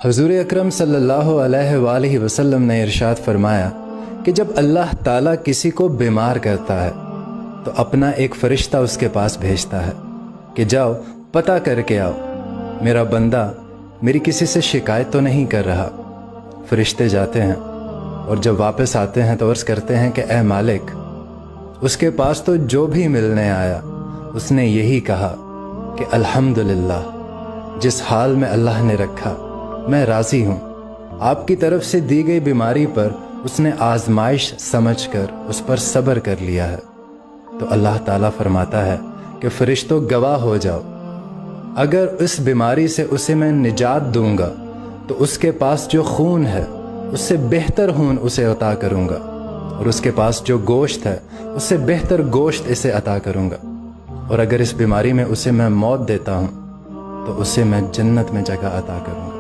حضور اکرم صلی اللہ علیہ وآلہ وسلم نے ارشاد فرمایا کہ جب اللہ تعالیٰ کسی کو بیمار کرتا ہے تو اپنا ایک فرشتہ اس کے پاس بھیجتا ہے کہ جاؤ پتہ کر کے آؤ میرا بندہ میری کسی سے شکایت تو نہیں کر رہا۔ فرشتے جاتے ہیں اور جب واپس آتے ہیں تو عرض کرتے ہیں کہ اے مالک، اس کے پاس تو جو بھی ملنے آیا اس نے یہی کہا کہ الحمدللہ، جس حال میں اللہ نے رکھا میں راضی ہوں۔ آپ کی طرف سے دی گئی بیماری پر اس نے آزمائش سمجھ کر اس پر صبر کر لیا ہے۔ تو اللہ تعالیٰ فرماتا ہے کہ فرشتوں گواہ ہو جاؤ، اگر اس بیماری سے اسے میں نجات دوں گا تو اس کے پاس جو خون ہے اس سے بہتر خون اسے عطا کروں گا، اور اس کے پاس جو گوشت ہے اس سے بہتر گوشت اسے عطا کروں گا، اور اگر اس بیماری میں اسے میں موت دیتا ہوں تو اسے میں جنت میں جگہ عطا کروں گا۔